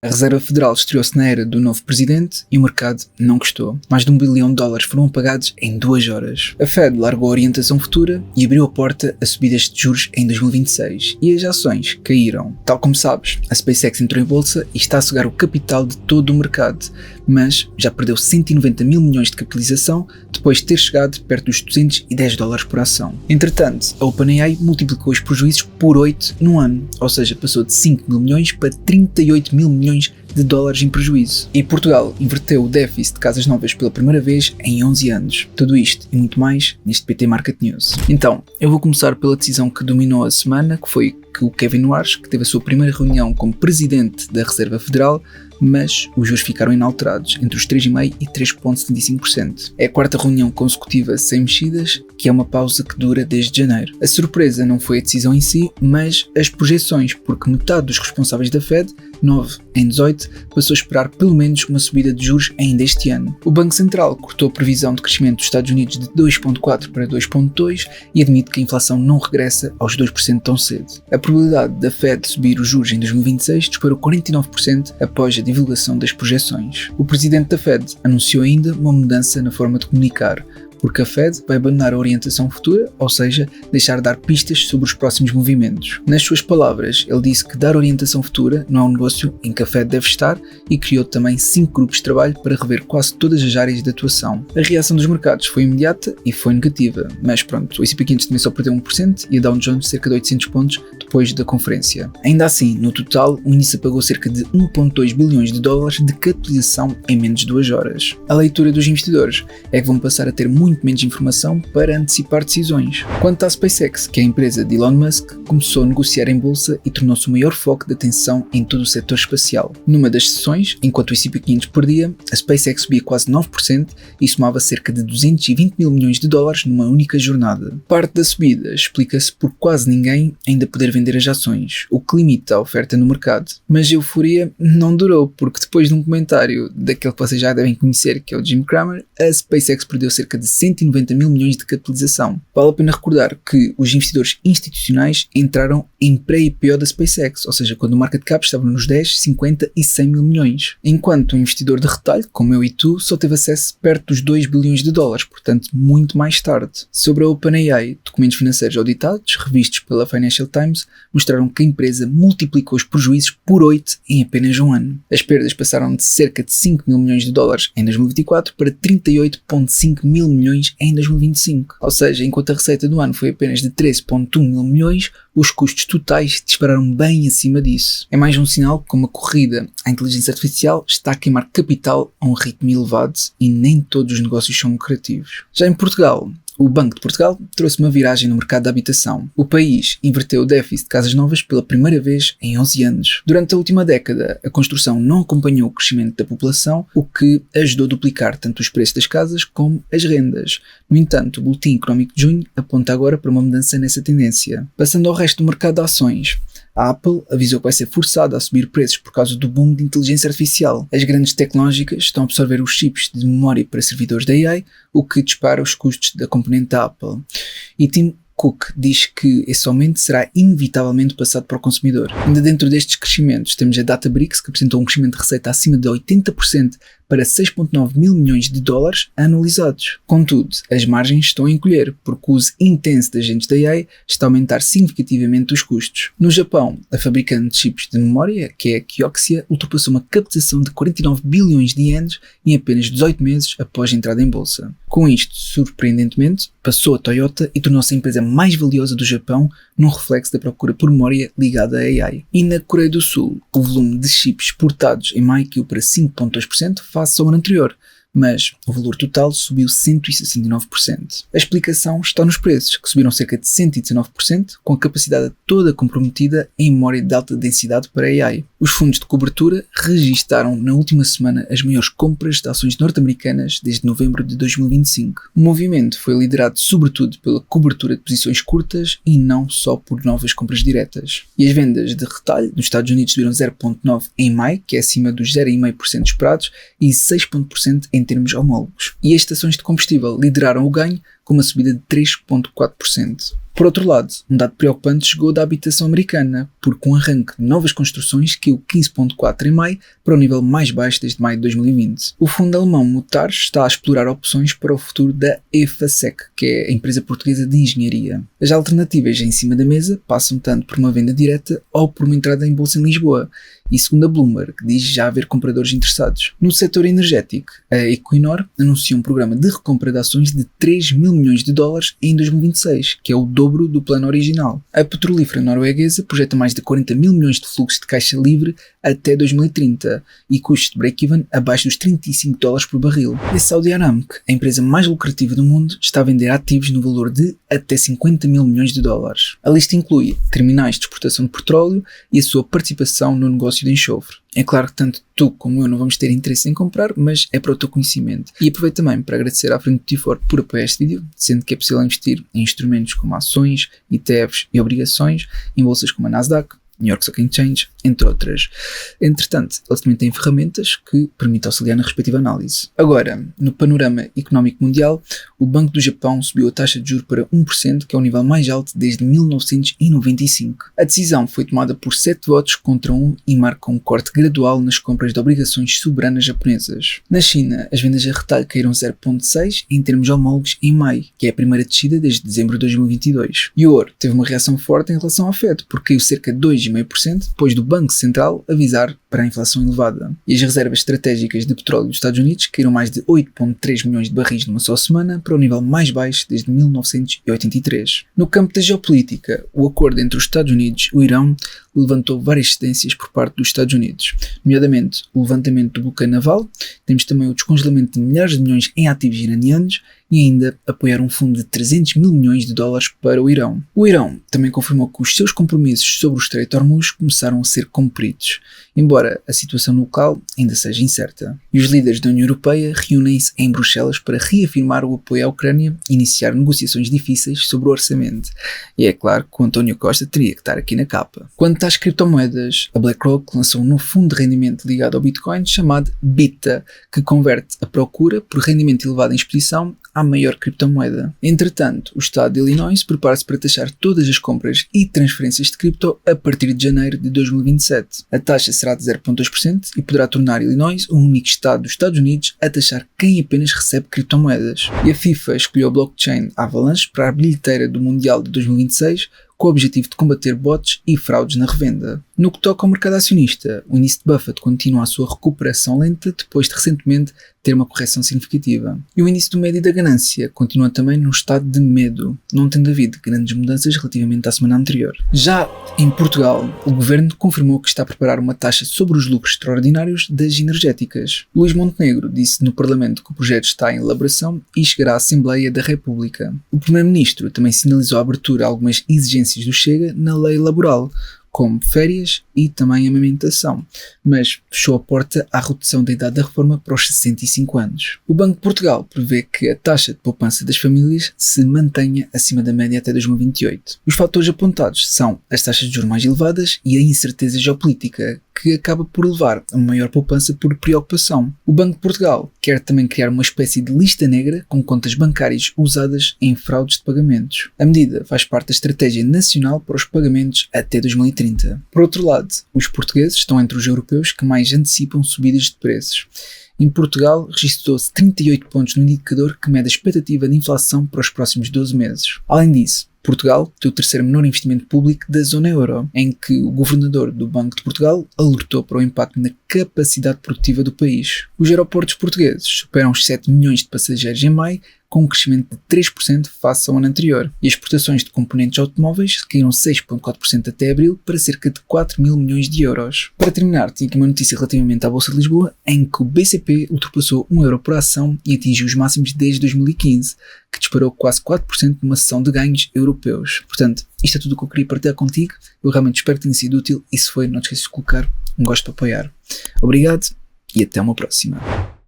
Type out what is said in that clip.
A Reserva Federal estreou-se na era do novo presidente e o mercado não gostou. Mais de $1 bilhão foram apagados em 2 horas. A Fed largou a orientação futura e abriu a porta a subidas de juros em 2026 e as ações caíram. Tal como sabes, a SpaceX entrou em bolsa e está a sugar o capital de todo o mercado, mas já perdeu 190 mil milhões de capitalização depois de ter chegado perto dos $210 por ação. Entretanto, a OpenAI multiplicou os prejuízos por 8 num ano, ou seja, passou de 5 mil milhões para 38 mil milhões de dólares em prejuízo. E Portugal inverteu o déficit de casas novas pela primeira vez em 11 anos. Tudo isto e muito mais neste PT Market News. Então, eu vou começar pela decisão que dominou a semana, que foi que o Kevin Warsh, que teve a sua primeira reunião como presidente da Reserva Federal, mas os juros ficaram inalterados, entre os 3,5% e 3,75%. É a quarta reunião consecutiva sem mexidas, que é uma pausa que dura desde janeiro. A surpresa não foi a decisão em si, mas as projeções, porque metade dos responsáveis da Fed, 9 em 18, passou a esperar pelo menos uma subida de juros ainda este ano. O Banco Central cortou a previsão de crescimento dos Estados Unidos de 2,4% para 2,2% e admite que a inflação não regressa aos 2% tão cedo. A probabilidade da Fed subir os juros em 2026 disparou 49% após a divulgação das projeções. O presidente da Fed anunciou ainda uma mudança na forma de comunicar, porque a Fed vai abandonar a orientação futura, ou seja, deixar de dar pistas sobre os próximos movimentos. Nas suas palavras, ele disse que dar orientação futura não é um negócio em que a Fed deve estar e criou também 5 grupos de trabalho para rever quase todas as áreas de atuação. A reação dos mercados foi imediata e foi negativa, mas pronto, o S&P 500 também só perdeu 1% e a Dow Jones cerca de 800 pontos depois da conferência. Ainda assim, no total, o índice pagou cerca de 1,2 bilhões de dólares de capitalização em menos de 2 horas. A leitura dos investidores é que vão passar a ter muito menos informação para antecipar decisões. Quanto à SpaceX, que é a empresa de Elon Musk, começou a negociar em bolsa e tornou-se o maior foco de atenção em todo o setor espacial. Numa das sessões, enquanto o S&P 500 perdia, a SpaceX subia quase 9% e somava cerca de 220 mil milhões de dólares numa única jornada. Parte da subida explica-se por quase ninguém ainda poder vender as ações, o que limita a oferta no mercado. Mas a euforia não durou, porque depois de um comentário daquele que vocês já devem conhecer, que é o Jim Cramer, a SpaceX perdeu cerca de 190 mil milhões de capitalização. Vale a pena recordar que os investidores institucionais entraram em pré-IPO da SpaceX, ou seja, quando o market cap estava nos 10, 50 e 100 mil milhões, enquanto um investidor de retalho, como eu e tu, só teve acesso perto dos 2 bilhões de dólares, portanto muito mais tarde. Sobre a OpenAI, documentos financeiros auditados, revistos pela Financial Times, mostraram que a empresa multiplicou os prejuízos por 8 em apenas um ano. As perdas passaram de cerca de 5 mil milhões de dólares em 2024 para 38,5 mil milhões em 2025. Ou seja, enquanto a receita do ano foi apenas de 13,1 mil milhões, os custos totais dispararam bem acima disso. É mais um sinal que uma corrida à inteligência artificial está a queimar capital a um ritmo elevado e nem todos os negócios são lucrativos. Já em Portugal, o Banco de Portugal trouxe uma viragem no mercado da habitação. O país inverteu o déficit de casas novas pela primeira vez em 11 anos. Durante a última década, a construção não acompanhou o crescimento da população, o que ajudou a duplicar tanto os preços das casas como as rendas. No entanto, o Boletim Económico de junho aponta agora para uma mudança nessa tendência. Passando ao resto do mercado de ações, a Apple avisou que vai ser forçada a subir preços por causa do boom de inteligência artificial. As grandes tecnológicas estão a absorver os chips de memória para servidores da AI, o que dispara os custos da componente da Apple. E Tim Cook diz que esse aumento será inevitavelmente passado para o consumidor. Ainda dentro destes crescimentos, temos a Databricks, que apresentou um crescimento de receita acima de 80% para 6,9 mil milhões de dólares anualizados. Contudo, as margens estão a encolher, porque o uso intenso de agentes da AI está a aumentar significativamente os custos. No Japão, a fabricante de chips de memória, que é a Kioxia, ultrapassou uma captação de 49 bilhões de ienes em apenas 18 meses após a entrada em bolsa. Com isto, surpreendentemente, passou a Toyota e tornou-se a empresa mais valiosa do Japão, num reflexo da procura por memória ligada à AI. E na Coreia do Sul, o volume de chips exportados em maio caiu para 5,2% face ao ano anterior, mas o valor total subiu 169%. A explicação está nos preços, que subiram cerca de 119%, com a capacidade toda comprometida em memória de alta densidade para AI. Os fundos de cobertura registaram na última semana as maiores compras de ações norte-americanas desde novembro de 2025. O movimento foi liderado sobretudo pela cobertura de posições curtas e não só por novas compras diretas. E as vendas de retalho nos Estados Unidos subiram 0,9% em maio, que é acima dos 0,5% esperados, e 6% em termos homólogos. E as estações de combustível lideraram o ganho com uma subida de 3,4%. Por outro lado, um dado preocupante chegou da habitação americana, porque um arranque de novas construções caiu 15,4% em maio para o nível mais baixo desde maio de 2020. O fundo alemão Mutar está a explorar opções para o futuro da EFASEC, que é a empresa portuguesa de engenharia. As alternativas em cima da mesa passam tanto por uma venda direta ou por uma entrada em bolsa em Lisboa, e segundo a Bloomberg, diz já haver compradores interessados. No setor energético, a Equinor anunciou um programa de recompra de ações de 3 mil milhões de dólares em 2026, que é o dobro do plano original. A petrolífera norueguesa projeta mais de 40 mil milhões de fluxo de caixa livre até 2030 e custos de break-even abaixo dos 35 dólares por barril. E a Saudi Aramco, a empresa mais lucrativa do mundo, está a vender ativos no valor de até 50 mil milhões de dólares. A lista inclui terminais de exportação de petróleo e a sua participação no negócio de enxofre. É claro que tanto tu como eu não vamos ter interesse em comprar, mas é para o teu conhecimento. E aproveito também para agradecer à Frente Tifor por apoiar este vídeo, sendo que é possível investir em instrumentos como ações, ETFs e obrigações, em bolsas como a Nasdaq, New York Stock Exchange, entre outras. Entretanto, eles também têm ferramentas que permitem auxiliar na respectiva análise. Agora, no panorama económico mundial, o Banco do Japão subiu a taxa de juros para 1%, que é o nível mais alto desde 1995. A decisão foi tomada por 7 votos contra 1 e marca um corte gradual nas compras de obrigações soberanas japonesas. Na China, as vendas a retalho caíram 0,6% em termos homólogos em maio, que é a primeira descida desde dezembro de 2022. E o ouro teve uma reação forte em relação ao FED, porque caiu cerca de 2,5% depois do Banco Central avisar para a inflação elevada. E as reservas estratégicas de petróleo dos Estados Unidos caíram mais de 8,3 milhões de barris numa só semana para o nível mais baixo desde 1983. No campo da geopolítica, o acordo entre os Estados Unidos e o Irão levantou várias cedências por parte dos Estados Unidos, nomeadamente o levantamento do bloqueio naval, temos também o descongelamento de milhares de milhões em ativos iranianos e ainda apoiar um fundo de 300 mil milhões de dólares para o Irão. O Irão também confirmou que os seus compromissos sobre o Estreito de Hormuz começaram a ser cumpridos, embora a situação no local ainda seja incerta. E os líderes da União Europeia reúnem-se em Bruxelas para reafirmar o apoio à Ucrânia e iniciar negociações difíceis sobre o orçamento. E é claro que o António Costa teria que estar aqui na capa. Quanto às criptomoedas, a BlackRock lançou um novo fundo de rendimento ligado ao Bitcoin chamado BITA, que converte a procura por rendimento elevado em exposição à maior criptomoeda. Entretanto, o estado de Illinois prepara-se para taxar todas as compras e transferências de cripto a partir de janeiro de 2027. A taxa será de 0,2% e poderá tornar Illinois o único estado dos Estados Unidos a taxar quem apenas recebe criptomoedas. E a FIFA escolheu a blockchain Avalanche para a bilheteira do Mundial de 2026, com o objetivo de combater bots e fraudes na revenda. No que toca ao mercado acionista, o índice de Buffett continua a sua recuperação lenta depois de recentemente ter uma correção significativa. E o índice do médio da ganância continua também num estado de medo, não tendo havido grandes mudanças relativamente à semana anterior. Já em Portugal, o governo confirmou que está a preparar uma taxa sobre os lucros extraordinários das energéticas. Luís Montenegro disse no Parlamento que o projeto está em elaboração e chegará à Assembleia da República. O Primeiro-Ministro também sinalizou a abertura a algumas exigências do Chega na lei laboral, como férias e também amamentação, mas fechou a porta à redução da idade da reforma para os 65 anos. O Banco de Portugal prevê que a taxa de poupança das famílias se mantenha acima da média até 2028. Os fatores apontados são as taxas de juros mais elevadas e a incerteza geopolítica, que acaba por levar a uma maior poupança por preocupação. O Banco de Portugal quer também criar uma espécie de lista negra com contas bancárias usadas em fraudes de pagamentos. A medida faz parte da Estratégia Nacional para os Pagamentos até 2030. Por outro lado, os portugueses estão entre os europeus que mais antecipam subidas de preços. Em Portugal, registrou-se 38 pontos no indicador que mede a expectativa de inflação para os próximos 12 meses. Além disso, Portugal tem o terceiro menor investimento público da zona euro, em que o governador do Banco de Portugal alertou para o impacto na capacidade produtiva do país. Os aeroportos portugueses superam os 7 milhões de passageiros em maio, com um crescimento de 3% face ao ano anterior, e as exportações de componentes automóveis caíram 6,4% até abril para cerca de 4 mil milhões de euros. Para terminar, tinha aqui uma notícia relativamente à Bolsa de Lisboa, em que o BCP ultrapassou 1 euro por ação e atingiu os máximos desde 2015, que disparou quase 4% numa sessão de ganhos europeus. Portanto, isto é tudo o que eu queria partilhar contigo. Eu realmente espero que tenha sido útil e se foi, não te esqueças de colocar um gosto para apoiar. Obrigado e até uma próxima.